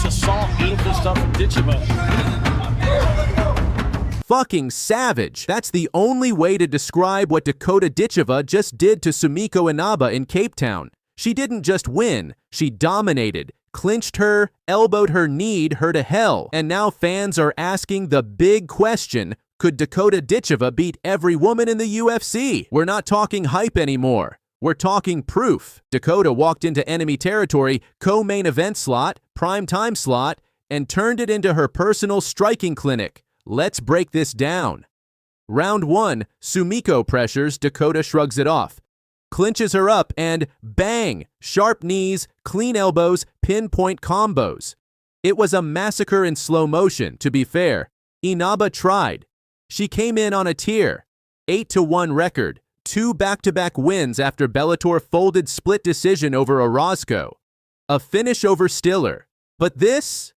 Nice assault. Beautiful stuff from Ditcheva. Fucking savage. That's the only way to describe what Dakota-Ditcheva just did to Sumiko Inaba in Cape Town. She didn't just win, she dominated, clinched her, elbowed her, kneed her to hell. And now fans are asking the big question, could Dakota-Ditcheva beat every woman in the UFC? We're not talking hype anymore. We're talking proof. Dakota walked into enemy territory, co-main event slot, prime time slot, and turned it into her personal striking clinic. Let's break this down. Round 1, Sumiko pressures, Dakota shrugs it off. Clinches her up and bang! Sharp knees, clean elbows, pinpoint combos. It was a massacre in slow motion, to be fair. Inaba tried. She came in on a tear. 8-1 record. 2 back-to-back wins after Bellator folded split decision over Orozco. A finish over Stiller. But this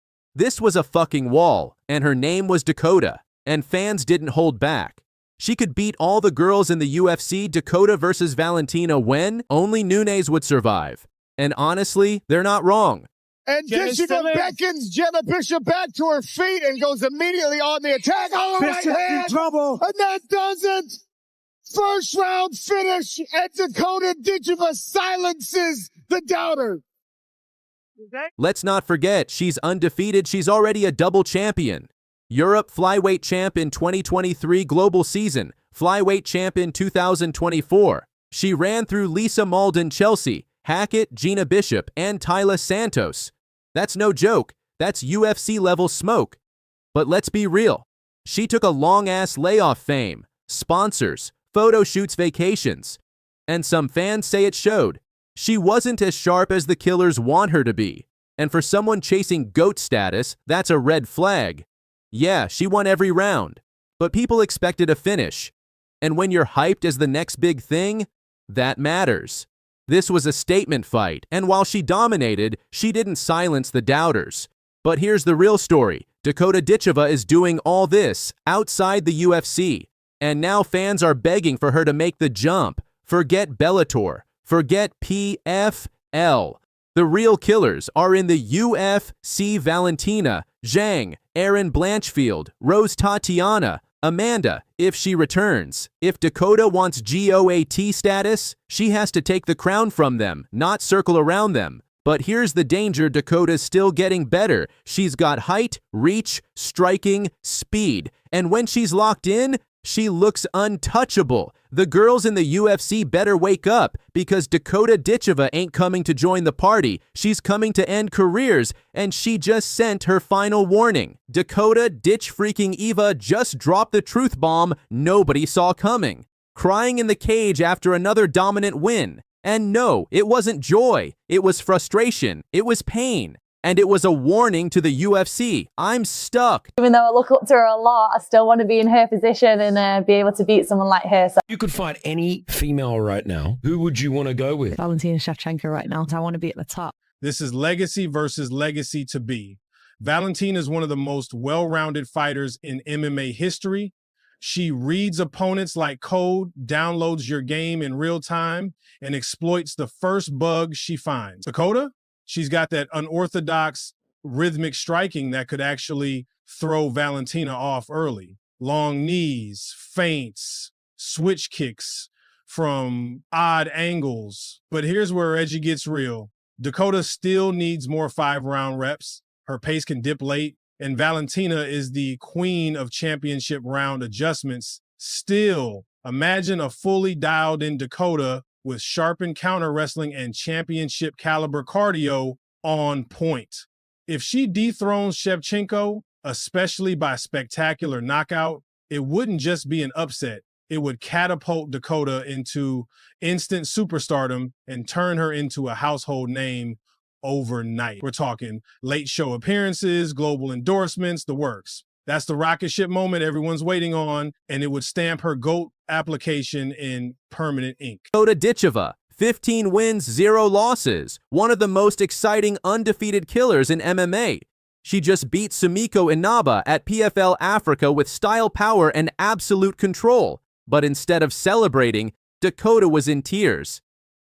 was a fucking wall, and her name was Dakota, and fans didn't hold back. She could beat all the girls in the UFC. Dakota versus Valentina when only Nunes would survive. And honestly, they're not wrong. And Ditcheva beckons Jenna Bishop back to her feet and goes immediately on the attack. Oh, right hand. Trouble. And that does it. First round finish, and Dakota-Ditcheva silences the doubter. Let's not forget, she's undefeated. She's already a double champion. Europe flyweight champ in 2023 global season, flyweight champ in 2024. She ran through Lisa Malden, Chelsea, Hackett, Gina Bishop, and Tyla Santos. That's no joke. That's UFC level smoke. But let's be real. She took a long-ass layoff fame, sponsors, photo shoots, vacations. And some fans say it showed. She wasn't as sharp as the killers want her to be. And for someone chasing GOAT status, that's a red flag. Yeah, she won every round. But people expected a finish. And when you're hyped as the next big thing, that matters. This was a statement fight, and while she dominated, she didn't silence the doubters. But here's the real story. Dakota-Ditcheva is doing all this outside the UFC. And now fans are begging for her to make the jump. Forget Bellator. Forget PFL. The real killers are in the UFC. Valentina, Zhang, Erin Blanchfield, Rose Tatiana, Amanda, if she returns. If Dakota wants GOAT status, she has to take the crown from them, not circle around them. But here's the danger, Dakota's still getting better. She's got height, reach, striking, speed. And when she's locked in, she looks untouchable. The girls in the UFC better wake up, because Dakota-Ditcheva ain't coming to join the party. She's coming to end careers, and she just sent her final warning. Dakota-Ditch-freaking-Eva just dropped the truth bomb nobody saw coming. Crying in the cage after another dominant win. And no, it wasn't joy. It was frustration. It was pain. And it was a warning to the UFC. I'm stuck. Even though I look up to her a lot, I still want to be in her position and be able to beat someone like her. So You could fight any female right now. Who would you want to go with? Valentina Shevchenko right now. I want to be at the top. This is legacy versus legacy to be. Valentina is one of the most well-rounded fighters in MMA history. She reads opponents like code, downloads your game in real time, and exploits the first bug she finds. Dakota? She's got that unorthodox rhythmic striking that could actually throw Valentina off early. Long knees, feints, switch kicks from odd angles. But here's where Reggie gets real. Dakota still needs more 5-round reps. Her pace can dip late, and Valentina is the queen of championship round adjustments. Still, imagine a fully dialed in Dakota with sharpened counter wrestling and championship caliber cardio on point. If she dethrones Shevchenko, especially by spectacular knockout, it wouldn't just be an upset. It would catapult Dakota into instant superstardom and turn her into a household name overnight. We're talking late show appearances, global endorsements, the works. That's the rocket ship moment everyone's waiting on, and it would stamp her GOAT application in permanent ink. Dakota-Ditcheva, 15 wins, 0 losses. One of the most exciting undefeated killers in MMA. She just beat Sumiko Inaba at PFL Africa with style, power, and absolute control. But instead of celebrating, Dakota was in tears.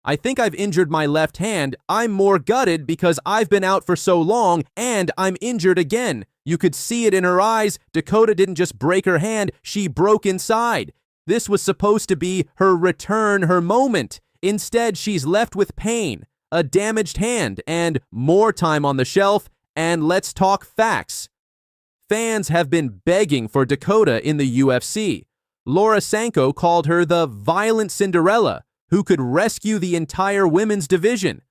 I think I've injured my left hand. I'm more gutted because I've been out for so long and I'm injured again. You could see it in her eyes. Dakota didn't just break her hand, she broke inside. This was supposed to be her return, her moment. Instead, she's left with pain, a damaged hand, and more time on the shelf. And let's talk facts. Fans have been begging for Dakota in the UFC. Laura Sanko called her the violent Cinderella who could rescue the entire women's division.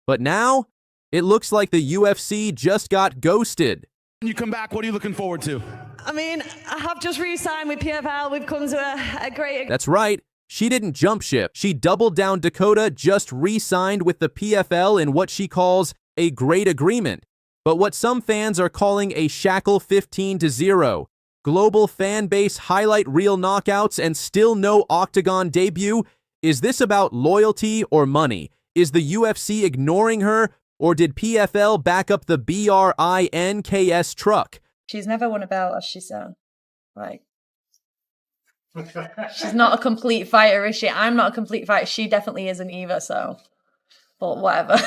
But now, it looks like the UFC just got ghosted. When you come back, what are you looking forward to? I mean, I have just re-signed with PFL. We've come to a great... That's right. She didn't jump ship. She doubled down. Dakota just re-signed with the PFL in what she calls a great agreement. But what some fans are calling a shackle 15-0. Global fan base highlight reel knockouts and still no octagon debut. Is this about loyalty or money? Is the UFC ignoring her? Or did PFL back up the BRINKS truck? She's never won a belt, as she's shown. Like, she's not a complete fighter, is she? I'm not a complete fighter. She definitely isn't either, so... But whatever.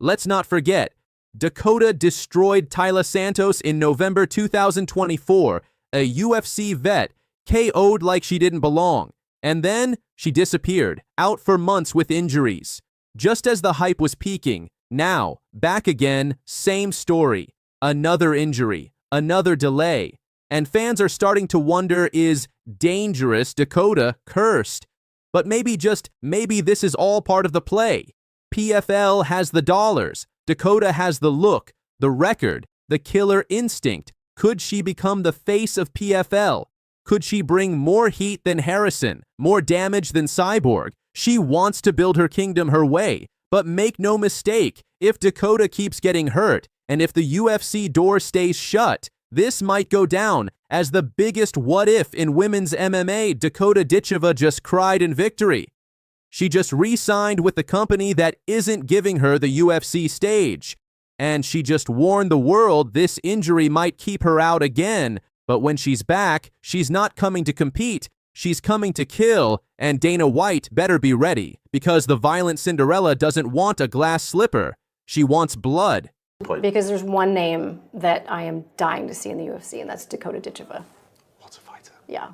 Let's not forget, Dakota destroyed Taila Santos in November 2024, a UFC vet, KO'd like she didn't belong. And then she disappeared, out for months with injuries. Just as the hype was peaking, now, back again, same story. Another injury, another delay. And fans are starting to wonder, is dangerous Dakota cursed? But maybe this is all part of the play. PFL has the dollars. Dakota has the look, the record, the killer instinct. Could she become the face of PFL? Could she bring more heat than Harrison, more damage than Cyborg? She wants to build her kingdom her way. But make no mistake, if Dakota keeps getting hurt, and if the UFC door stays shut, this might go down as the biggest what if in women's MMA. Dakota-Ditcheva just cried in victory. She just re-signed with the company that isn't giving her the UFC stage. And she just warned the world this injury might keep her out again. But when she's back, she's not coming to compete. She's coming to kill, and Dana White better be ready, because the violent Cinderella doesn't want a glass slipper. She wants blood. Because there's one name that I am dying to see in the UFC, and that's Dakota-Ditcheva. What a fighter. Yeah.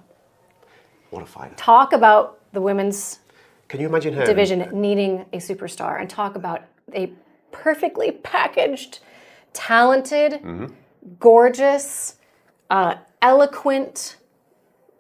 What a fighter. Talk about the women's Can you imagine her division needing a superstar, and talk about a perfectly packaged, talented, gorgeous, eloquent,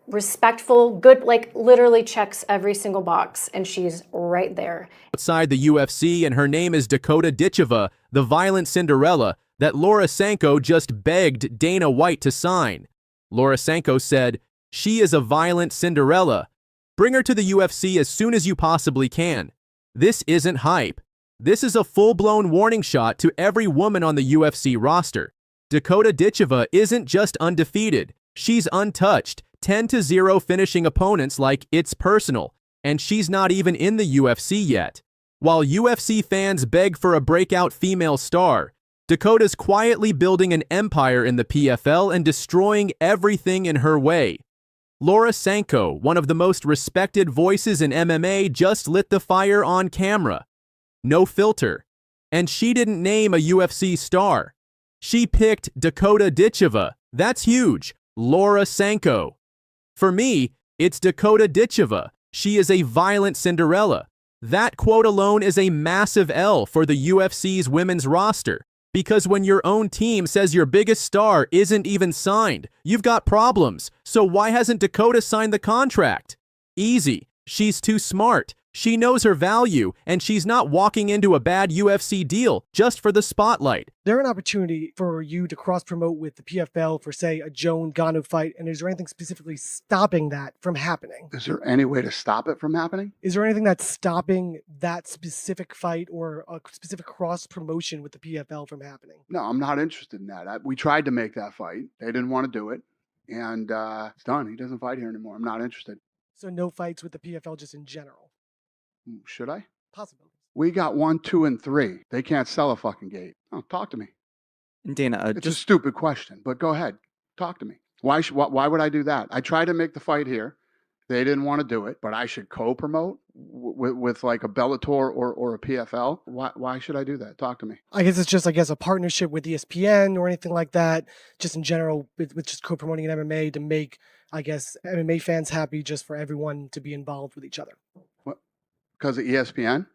respectful, good, like literally checks every single box, and she's right there. Outside the UFC, and her name is Dakota-Ditcheva, the violent Cinderella that Laura Sanko just begged Dana White to sign. Laura Sanko said, "She is a violent Cinderella. Bring her to the UFC as soon as you possibly can." This isn't hype. This is a full-blown warning shot to every woman on the UFC roster. Dakota-Ditcheva isn't just undefeated. She's untouched, 10-0 finishing opponents like it's personal, and she's not even in the UFC yet. While UFC fans beg for a breakout female star, Dakota's quietly building an empire in the PFL and destroying everything in her way. Laura Sanko, one of the most respected voices in MMA, just lit the fire on camera. No filter. And she didn't name a UFC star. She picked Dakota-Ditcheva. That's huge. Laura Sanko. For me, it's Dakota-Ditcheva. She is a violent Cinderella. That quote alone is a massive L for the UFC's women's roster. Because when your own team says your biggest star isn't even signed, you've got problems. So why hasn't Dakota signed the contract? Easy. She's too smart. She knows her value, and she's not walking into a bad UFC deal just for the spotlight. There an opportunity for you to cross-promote with the PFL for, say, a Joan Ganu fight, and is there anything specifically stopping that from happening? Is there any way to stop it from happening? Is there anything that's stopping that specific fight or a specific cross-promotion with the PFL from happening? No, I'm not interested in that. We tried to make that fight. They didn't want to do it, and it's done. He doesn't fight here anymore. I'm not interested. So no fights with the PFL just in general? Should I? Possibly. We got 1, 2, and 3. They can't sell a fucking gate. Oh, talk to me. Dana, it's a stupid question, but go ahead. Talk to me. Why would I do that? I tried to make the fight here. They didn't want to do it, but I should co-promote with like a Bellator or a PFL. Why should I do that? Talk to me. I guess it's just, a partnership with ESPN or anything like that, just in general, with just co-promoting an MMA to make, MMA fans happy, just for everyone to be involved with each other. What? Because of ESPN?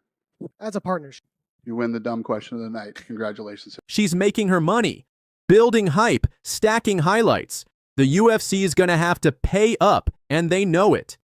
As a partnership. You win the dumb question of the night. Congratulations. She's making her money, building hype, stacking highlights. The UFC is going to have to pay up, and they know it.